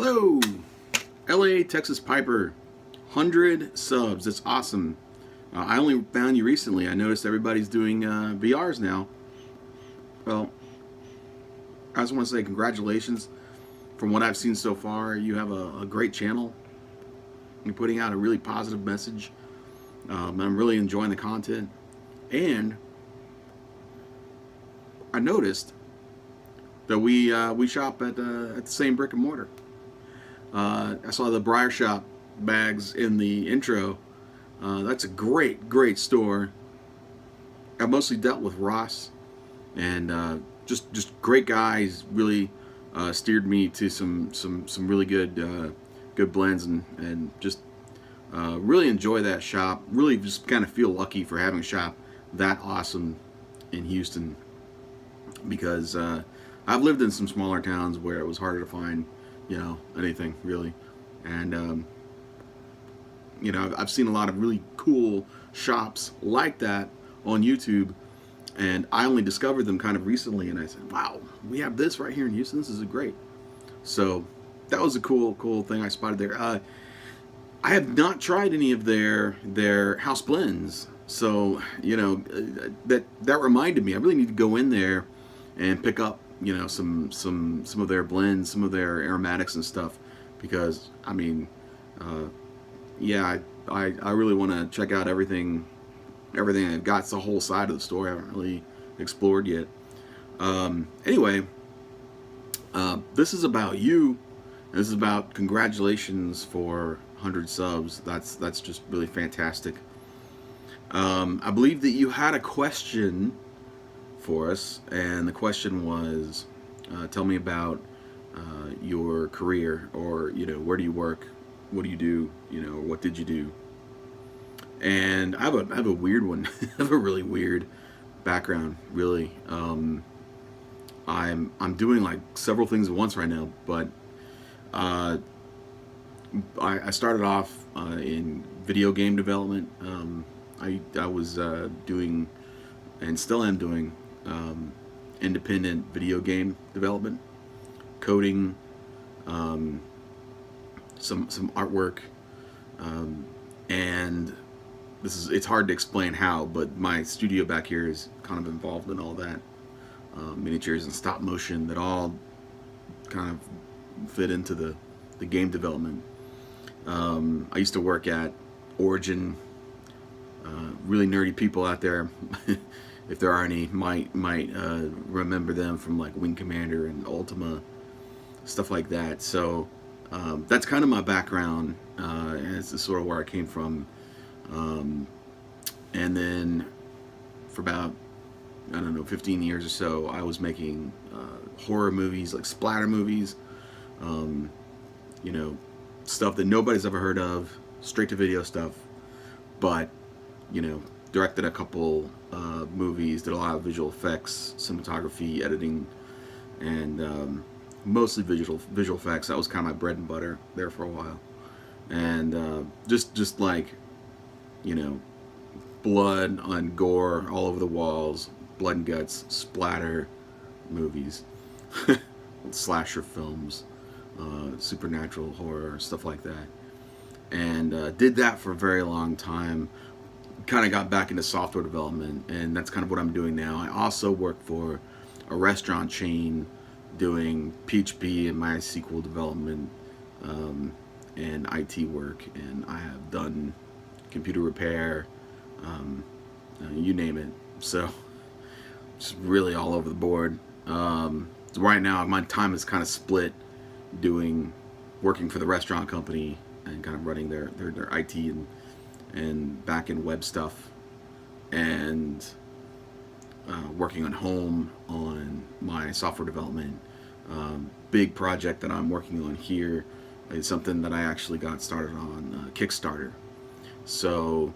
Hello, LaTX Piper, 100 subs. That's awesome. I only found you recently. I noticed everybody's doing VRs now. Well, I just want to say congratulations. From what I've seen so far, you have a great channel. You're putting out a really positive message. I'm really enjoying the content. And I noticed that we shop at the same brick and mortar. I saw the Briar Shop bags in the intro. That's a great store. I mostly dealt with Ross, and just great guys. Really steered me to some really good blends, and just really enjoy that shop. Really just kind of feel lucky for having a shop that awesome in Houston, because I've lived in some smaller towns where it was harder to find anything really. And I've seen a lot of really cool shops like that on YouTube, and I only discovered them kind of recently, and I said, wow, we have this right here in Houston. This is great. So that was a cool thing I spotted there. I have not tried any of their house blends, so that reminded me I really need to go in there and pick up some of their blends, some of their aromatics and stuff, because I mean, yeah, I really want to check out everything I've got. It's the whole side of the store I haven't really explored yet. Anyway, this is about you. This is about congratulations for 100 subs. That's just really fantastic. I believe that you had a question for us, and the question was, tell me about your career, or where do you work, what do you do, what did you do? And I have a weird one. I have a really weird background, really. I'm doing like several things at once right now, but I started off in video game development. I was doing, and still am doing, independent video game development, coding, some artwork, and it's hard to explain how, but my studio back here is kind of involved in all that, miniatures and stop motion that all kind of fit into the game development. I used to work at Origin. Really nerdy people out there, if there are any, might remember them from like Wing Commander and Ultima, stuff like that. So that's kind of my background, and it's sort of where I came from. And then for about, I don't know, 15 years or so, I was making horror movies, like splatter movies, stuff that nobody's ever heard of, straight to video stuff, but directed a couple movies, did a lot of visual effects, cinematography, editing, and mostly visual effects. That was kind of my bread and butter there for a while. And just like blood and gore all over the walls, blood and guts, splatter movies, slasher films, supernatural horror, stuff like that. And did that for a very long time. Kind of got back into software development, and that's kind of what I'm doing now. I also work for a restaurant chain doing PHP and MySQL development, and IT work, and I have done computer repair, you name it. So just really all over the board. So right now my time is kind of split working for the restaurant company and kind of running their IT and back-end web stuff, and working on home on my software development. Big project that I'm working on here is something that I actually got started on Kickstarter. So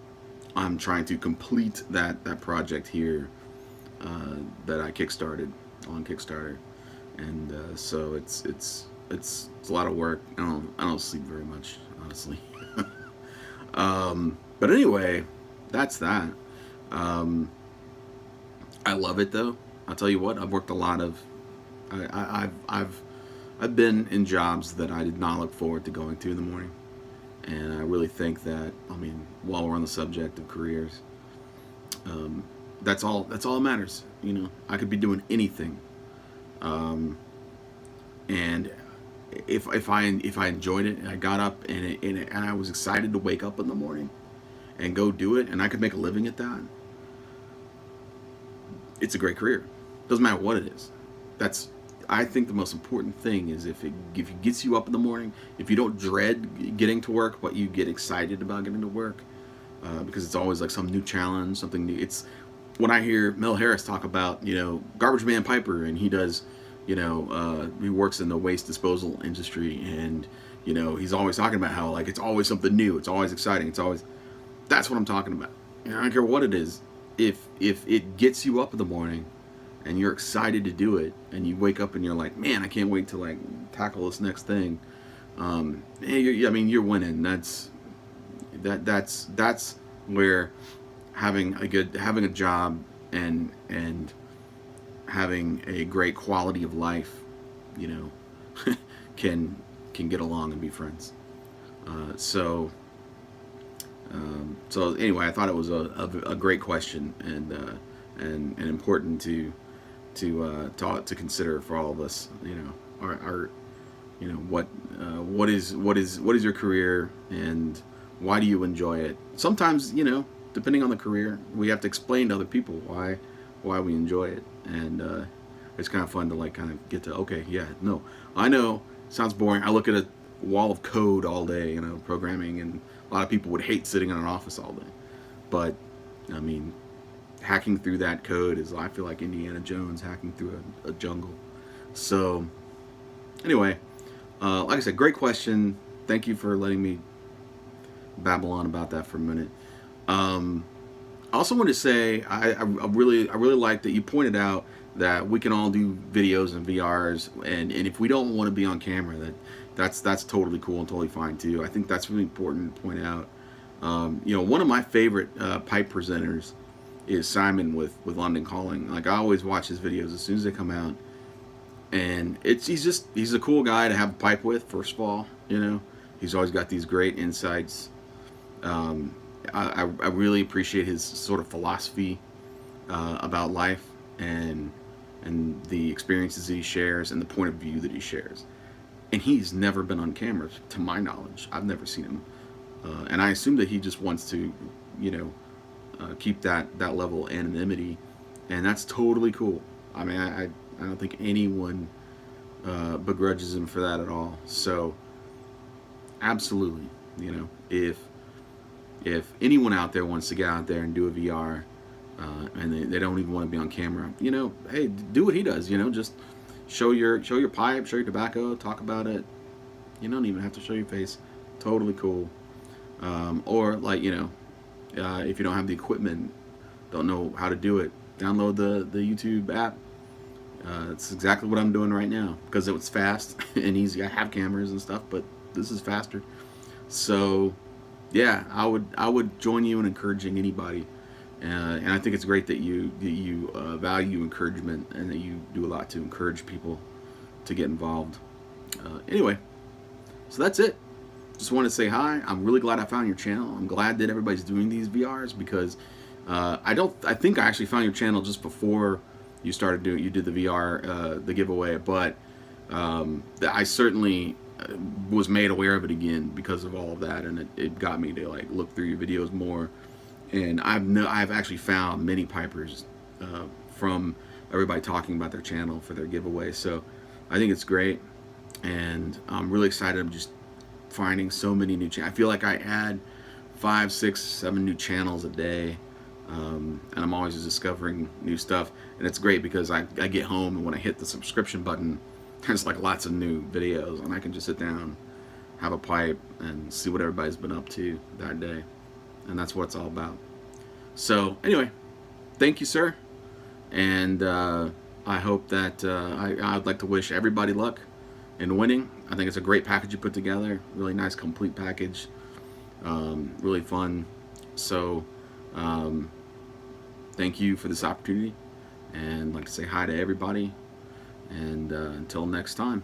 I'm trying to complete that project here that I kickstarted on Kickstarter, and so it's a lot of work. I don't sleep very much, honestly. But anyway, that's that. I love it though. I'll tell you what, I've worked a lot of, I've I've been in jobs that I did not look forward to going to in the morning, and I really think that, I mean, while we're on the subject of careers, um, that's all that matters. You know, I could be doing anything, um, and if I enjoyed it and I got up and I was excited to wake up in the morning and go do it, and I could make a living at that, it's a great career. Doesn't matter what it is. That's, I think the most important thing is if it gets you up in the morning, if you don't dread getting to work, but you get excited about getting to work, because it's always like some new challenge, something new. It's when I hear Mel Harris talk about, you know, Garbage Man Piper, and he does, you know, he works in the waste disposal industry, and you know, he's always talking about how like it's always something new, it's always exciting, it's always, that's what I'm talking about. And I don't care what it is. If it gets you up in the morning and you're excited to do it, and you wake up and you're like, man, I can't wait to like tackle this next thing. I mean, you're winning. That's where having a job and having a great quality of life, you know, can get along and be friends. So so anyway, I thought it was a great question, and important to consider for all of us. You know, our you know, what is your career, and why do you enjoy it? Sometimes, you know, depending on the career, we have to explain to other people why we enjoy it, and it's kind of fun to like kind of get to, okay, yeah, no, I know, sounds boring. I look at a wall of code all day, you know, programming, and a lot of people would hate sitting in an office all day, but I mean, hacking through that code is, I feel like Indiana Jones hacking through a jungle. So anyway, like I said, great question. Thank you for letting me babble on about that for a minute. I also want to say I really like that you pointed out that we can all do videos and VRs, and if we don't want to be on camera, that's totally cool and totally fine too. I think that's really important to point out. You know, one of my favorite pipe presenters is Simon with London Calling. Like, I always watch his videos as soon as they come out, and he's a cool guy to have a pipe with. First of all, you know, he's always got these great insights. I really appreciate his sort of philosophy about life, and the experiences that he shares, and the point of view that he shares. And he's never been on camera, to my knowledge. I've never seen him, and I assume that he just wants to, you know, keep that level of anonymity, and that's totally cool. I mean, I don't think anyone begrudges him for that at all. So absolutely, you know, if anyone out there wants to get out there and do a VR, and they don't even want to be on camera, you know, hey, do what he does. You know, just show your pipe, show your tobacco, talk about it. You don't even have to show your face. Totally cool. Or like, you know, if you don't have the equipment, don't know how to do it, download the YouTube app. It's exactly what I'm doing right now, because it was fast and easy. I have cameras and stuff, but this is faster. So yeah, I would join you in encouraging anybody, and I think it's great that you value encouragement, and that you do a lot to encourage people to get involved. Anyway, so that's it. Just want to say hi. I'm really glad I found your channel. I'm glad that everybody's doing these VRs, because I think I actually found your channel just before you did the VR, the giveaway, but I certainly was made aware of it again because of all of that, and it got me to like look through your videos more. And I've actually found many pipers from everybody talking about their channel for their giveaway. So I think it's great, and I'm really excited. I'm just finding so many new channels. I feel like I add 5, 6, 7 new channels a day, and I'm always just discovering new stuff. And it's great because I get home, and when I hit the subscription button, there's like lots of new videos, and I can just sit down, have a pipe, and see what everybody's been up to that day. And that's what it's all about. So anyway, thank you, sir. And I hope that I'd like to wish everybody luck in winning. I think it's a great package you put together. Really nice, complete package. Really fun. So thank you for this opportunity. And I'd like to say hi to everybody. And until next time.